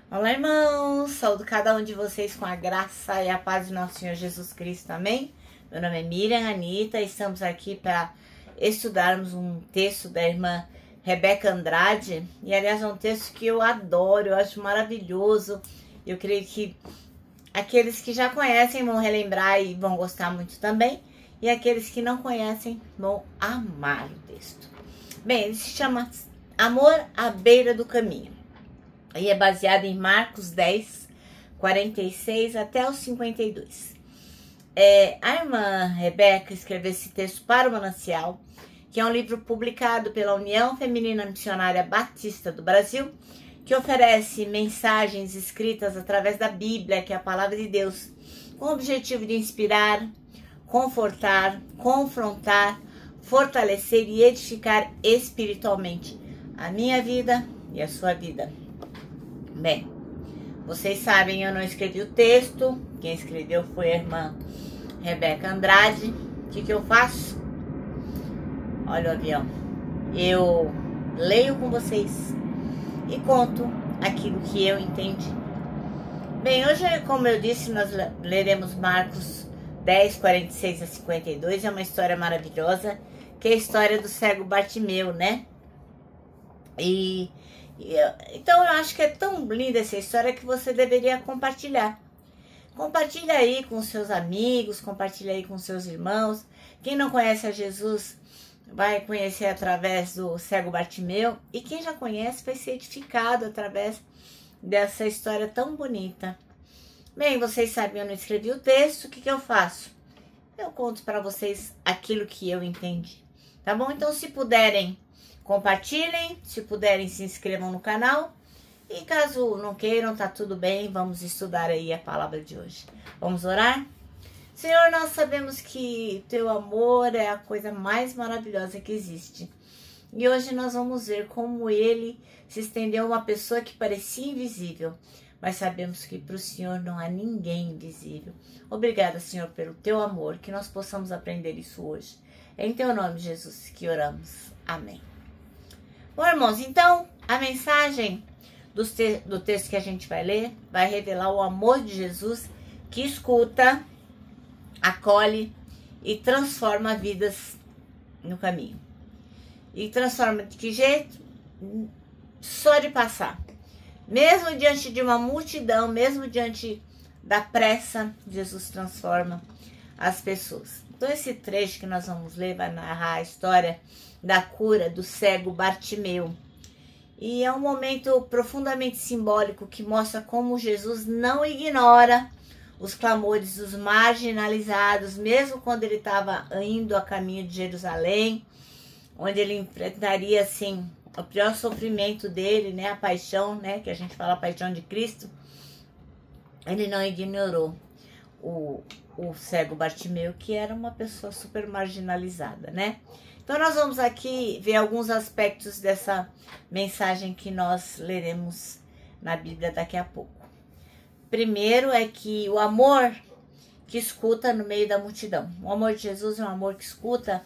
Olá, irmãos! Saúdo cada um de vocês com a graça e a paz do nosso Senhor Jesus Cristo, amém? Meu nome é Miriam Anita, estamos aqui para estudarmos um texto da irmã Rebeca Andrade, e aliás é um texto que eu adoro, eu acho maravilhoso. Eu creio que aqueles que já conhecem vão relembrar e vão gostar muito também, e aqueles que não conhecem vão amar o texto. Bem, ele se chama Amor à Beira do Caminho. E é baseado em Marcos 10, 46 até os 52. A irmã Rebeca escreveu esse texto para o Manancial, que é um livro publicado pela União Feminina Missionária Batista do Brasil, que oferece mensagens escritas através da Bíblia, que é a palavra de Deus, com o objetivo de inspirar, confortar, confrontar, fortalecer e edificar espiritualmente a minha vida e a sua vida. Bem, vocês sabem, eu não escrevi o texto, quem escreveu foi a irmã Rebeca Andrade. O que eu faço? Olha o avião. Eu leio com vocês e conto aquilo que eu entendi. Bem, hoje, como eu disse, nós leremos Marcos 10, 46 a 52. É uma história maravilhosa, que é a história do cego Bartimeu, né? Então eu acho que é tão linda essa história que você deveria compartilhar. Compartilha aí com seus amigos, compartilha aí com seus irmãos. Quem não conhece a Jesus vai conhecer através do cego Bartimeu, e quem já conhece vai ser edificado através dessa história tão bonita. Bem, vocês sabem, eu não escrevi o texto, o que eu faço? Eu conto para vocês aquilo que eu entendi, tá bom? Então, se puderem, compartilhem, se puderem, se inscrevam no canal, e caso não queiram, tá tudo bem, vamos estudar aí a palavra de hoje. Vamos orar? Senhor, nós sabemos que teu amor é a coisa mais maravilhosa que existe, e hoje nós vamos ver como ele se estendeu a uma pessoa que parecia invisível, mas sabemos que para o Senhor não há ninguém invisível. Obrigada, Senhor, pelo teu amor, que nós possamos aprender isso hoje. É em teu nome, Jesus, que oramos. Amém. Bom, irmãos, então a mensagem do texto que a gente vai ler vai revelar o amor de Jesus, que escuta, acolhe e transforma vidas no caminho. E transforma de que jeito? Só de passar. Mesmo diante de uma multidão, mesmo diante da pressa, Jesus transforma as pessoas. Então esse trecho que nós vamos ler vai narrar a história da cura do cego Bartimeu. E é um momento profundamente simbólico que mostra como Jesus não ignora os clamores dos marginalizados, mesmo quando ele estava indo a caminho de Jerusalém, onde ele enfrentaria assim o pior sofrimento dele, né, a paixão, né, que a gente fala a paixão de Cristo. Ele não ignorou o cego Bartimeu, que era uma pessoa super marginalizada, né? Então nós vamos aqui ver alguns aspectos dessa mensagem que nós leremos na Bíblia daqui a pouco. Primeiro é que o amor que escuta no meio da multidão. O amor de Jesus é um amor que escuta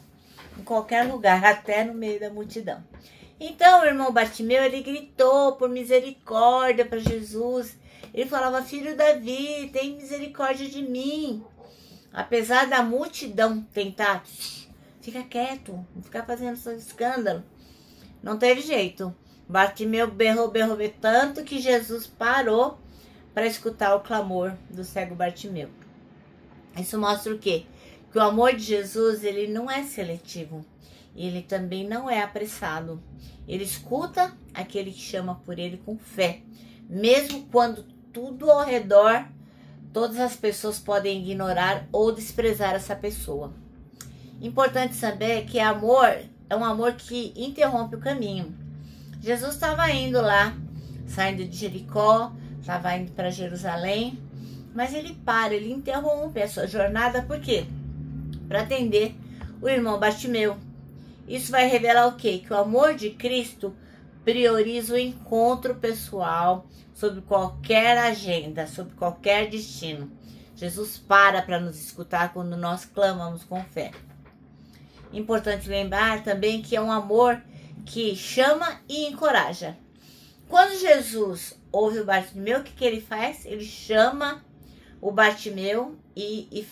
em qualquer lugar, até no meio da multidão. Então o irmão Bartimeu, ele gritou por misericórdia para Jesus. Ele falava: filho Davi, tem misericórdia de mim. Apesar da multidão tentar, fica quieto, não ficar fazendo esse escândalo, não teve jeito. Bartimeu berrou tanto que Jesus parou para escutar o clamor do cego Bartimeu. Isso mostra o quê? Que o amor de Jesus, ele não é seletivo. Ele também não é apressado. Ele escuta aquele que chama por ele com fé, mesmo quando tudo ao redor, todas as pessoas podem ignorar ou desprezar essa pessoa. Importante saber que amor é um amor que interrompe o caminho. Jesus estava indo lá, saindo de Jericó, estava indo para Jerusalém, mas ele para, ele interrompe a sua jornada, por quê? Para atender o irmão Bartimeu. Isso vai revelar o quê? Que o amor de Cristo prioriza o encontro pessoal sobre qualquer agenda, sobre qualquer destino. Jesus para nos escutar quando nós clamamos com fé. Importante lembrar também que é um amor que chama e encoraja. Quando Jesus ouve o Bartimeu, o que ele faz? Ele chama o Bartimeu e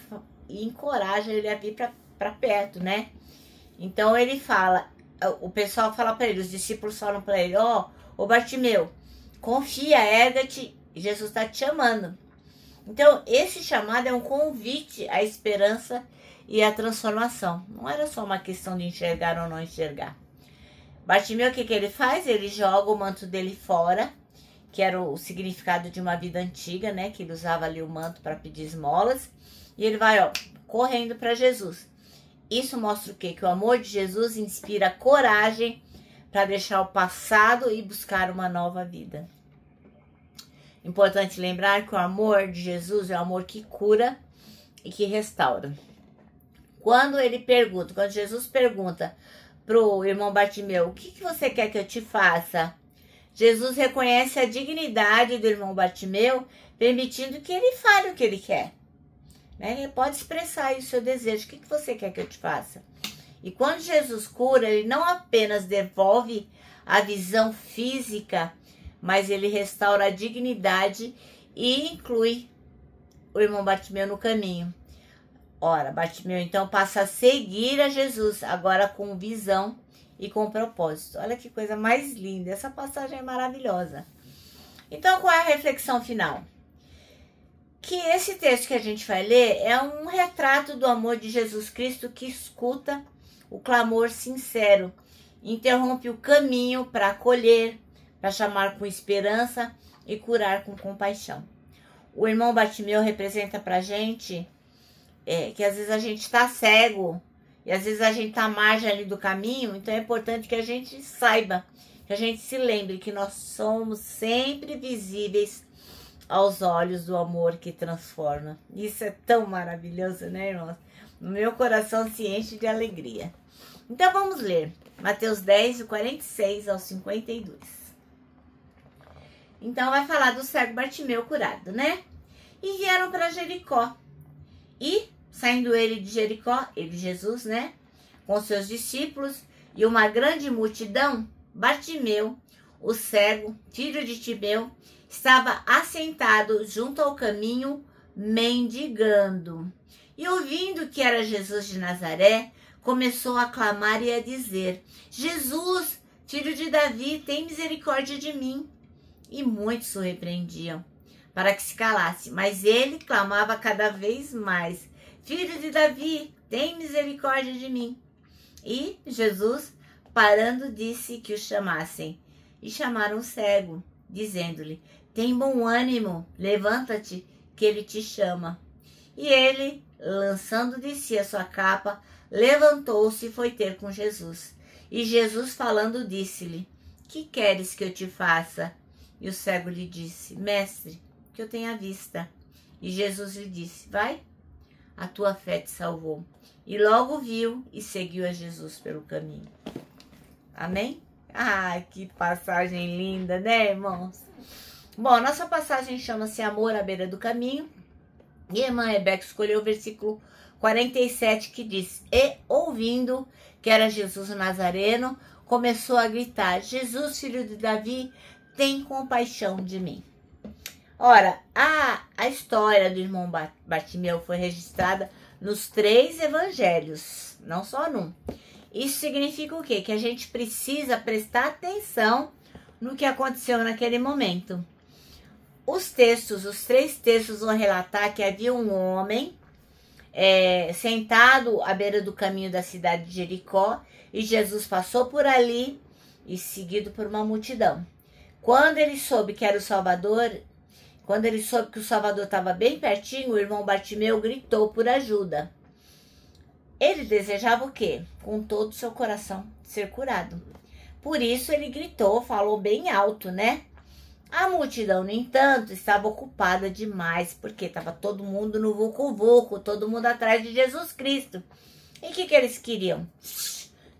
encoraja ele a vir para perto, né? Então ele fala, o pessoal fala para ele, os discípulos falam para ele, ô Bartimeu, confia, erga-te, Jesus está te chamando. Então esse chamado é um convite à esperança e à transformação. Não era só uma questão de enxergar ou não enxergar. Bartimeu, o que ele faz? Ele joga o manto dele fora, que era o significado de uma vida antiga, né? Que ele usava ali o manto para pedir esmolas. E ele vai, correndo para Jesus. Isso mostra o quê? Que o amor de Jesus inspira coragem para deixar o passado e buscar uma nova vida. Importante lembrar que o amor de Jesus é o amor que cura e que restaura. Quando Jesus pergunta pro irmão Bartimeu, o que você quer que eu te faça? Jesus reconhece a dignidade do irmão Bartimeu, permitindo que ele fale o que ele quer. Né? Ele pode expressar aí o seu desejo, o que você quer que eu te faça? E quando Jesus cura, ele não apenas devolve a visão física, mas ele restaura a dignidade e inclui o irmão Bartimeu no caminho. Ora, Bartimeu então passa a seguir a Jesus, agora com visão e com propósito. Olha que coisa mais linda, essa passagem é maravilhosa. Então, qual é a reflexão final? Que esse texto que a gente vai ler é um retrato do amor de Jesus Cristo que escuta o clamor sincero, interrompe o caminho para acolher, para chamar com esperança e curar com compaixão. O irmão Bartimeu representa para a gente que às vezes a gente está cego e às vezes a gente está à margem ali do caminho, então é importante que a gente saiba, que a gente se lembre que nós somos sempre visíveis aos olhos do amor que transforma. Isso é tão maravilhoso, né, irmãos? O meu coração se enche de alegria. Então vamos ler Mateus 10, do 46 ao 52. Então vai falar do cego Bartimeu curado, né? E vieram para Jericó. E, saindo ele de Jericó, Jesus, né? Com seus discípulos e uma grande multidão, Bartimeu, o cego, filho de Timeu, estava assentado junto ao caminho, mendigando. E ouvindo que era Jesus de Nazaré, começou a clamar e a dizer: Jesus, filho de Davi, tem misericórdia de mim. E muitos o repreendiam para que se calasse, mas ele clamava cada vez mais: Filho de Davi, tem misericórdia de mim. E Jesus, parando, disse que o chamassem. E chamaram o cego, dizendo-lhe: tem bom ânimo, levanta-te, que ele te chama. E ele, lançando de si a sua capa, levantou-se e foi ter com Jesus. E Jesus, falando, disse-lhe: que queres que eu te faça? E o cego lhe disse: mestre, que eu tenha vista. E Jesus lhe disse: vai, a tua fé te salvou. E logo viu e seguiu a Jesus pelo caminho. Amém? Ah, que passagem linda, né, irmãos? Bom, nossa passagem chama-se Amor à beira do caminho. E a irmã Rebeca escolheu o versículo 47, que diz: e ouvindo que era Jesus o Nazareno, começou a gritar: Jesus, filho de Davi, tem compaixão de mim. Ora, a história do irmão Bartimeu foi registrada nos 3 evangelhos, não só num. Isso significa o quê? Que a gente precisa prestar atenção no que aconteceu naquele momento. Os 3 textos vão relatar que havia um homem sentado à beira do caminho da cidade de Jericó, e Jesus passou por ali e seguido por uma multidão. Quando ele soube que era o Salvador, quando ele soube que o Salvador estava bem pertinho, o irmão Bartimeu gritou por ajuda. Ele desejava o quê? Com todo o seu coração ser curado. Por isso ele gritou, falou bem alto, né? A multidão, no entanto, estava ocupada demais, porque estava todo mundo no vucu-vucu, todo mundo atrás de Jesus Cristo. E o que eles queriam?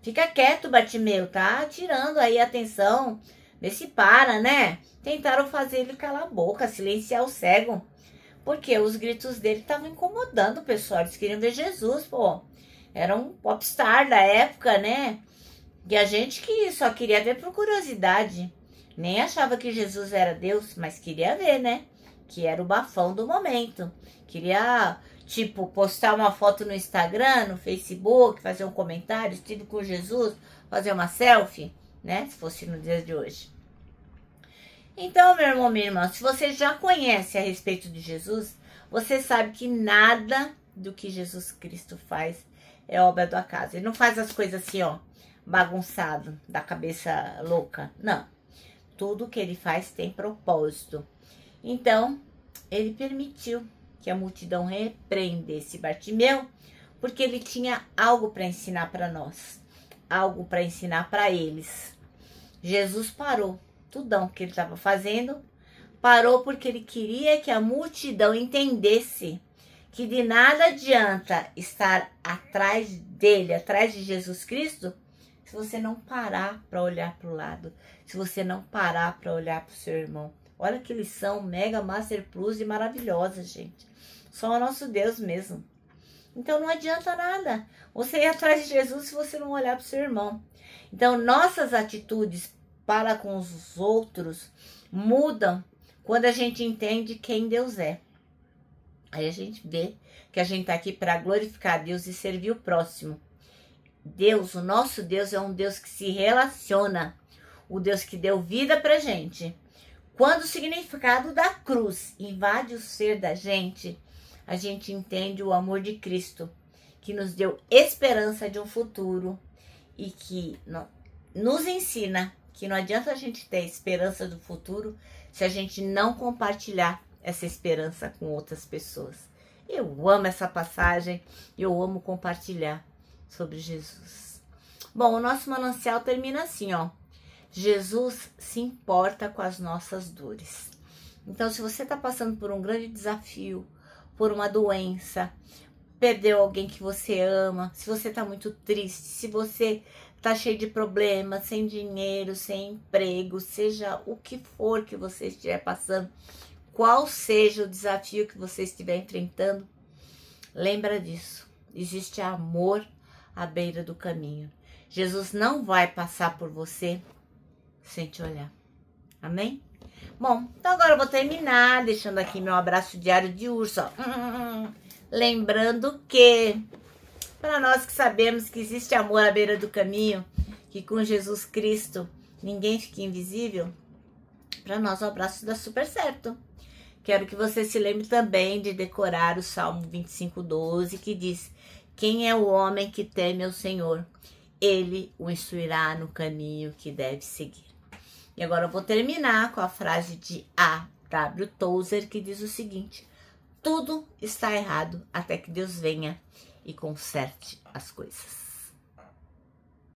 Fica quieto, Bartimeu, tá tirando aí a atenção, vê se para, né? Tentaram fazer ele calar a boca, silenciar o cego, porque os gritos dele estavam incomodando o pessoal, eles queriam ver Jesus, pô. Era um popstar da época, né? E a gente que só queria ver por curiosidade. Nem achava que Jesus era Deus, mas queria ver, né? Que era o bafão do momento. Queria, tipo, postar uma foto no Instagram, no Facebook, fazer um comentário, estive com Jesus, fazer uma selfie, né? Se fosse no dia de hoje. Então, meu irmão, minha irmã, se você já conhece a respeito de Jesus, você sabe que nada do que Jesus Cristo faz é obra do acaso. Ele não faz as coisas assim, ó, bagunçado, da cabeça louca. Não. Tudo que ele faz tem propósito. Então, ele permitiu que a multidão repreendesse Bartimeu, porque ele tinha algo para ensinar para nós, algo para ensinar para eles. Jesus parou tudão que ele estava fazendo, parou porque ele queria que a multidão entendesse que de nada adianta estar atrás dele, atrás de Jesus Cristo, se você não parar para olhar para o lado, se você não parar para olhar para o seu irmão. Olha que lição mega, master plus e maravilhosa, gente. Só o nosso Deus mesmo. Então não adianta nada você ir atrás de Jesus se você não olhar para o seu irmão. Então nossas atitudes para com os outros mudam quando a gente entende quem Deus é. Aí a gente vê que a gente está aqui para glorificar a Deus e servir o próximo. Deus, o nosso Deus, é um Deus que se relaciona. O Deus que deu vida pra gente. Quando o significado da cruz invade o ser da gente, a gente entende o amor de Cristo, que nos deu esperança de um futuro e que nos ensina que não adianta a gente ter esperança do futuro se a gente não compartilhar essa esperança com outras pessoas. Eu amo essa passagem, eu amo compartilhar sobre Jesus. Bom, o nosso manancial termina assim, ó. Jesus se importa com as nossas dores. Então, se você está passando por um grande desafio, por uma doença, perdeu alguém que você ama, se você está muito triste, se você está cheio de problemas, sem dinheiro, sem emprego, seja o que for que você estiver passando, qual seja o desafio que você estiver enfrentando, lembra disso. Existe amor à beira do caminho. Jesus não vai passar por você sem te olhar. Amém? Bom, então agora eu vou terminar deixando aqui meu abraço diário de urso, ó. Lembrando que, para nós que sabemos que existe amor à beira do caminho, que com Jesus Cristo ninguém fica invisível, para nós o abraço dá super certo. Quero que você se lembre também de decorar o Salmo 25:12, que diz: quem é o homem que teme ao Senhor? Ele o instruirá no caminho que deve seguir. E agora eu vou terminar com a frase de A.W. Tozer, que diz o seguinte: tudo está errado até que Deus venha e conserte as coisas.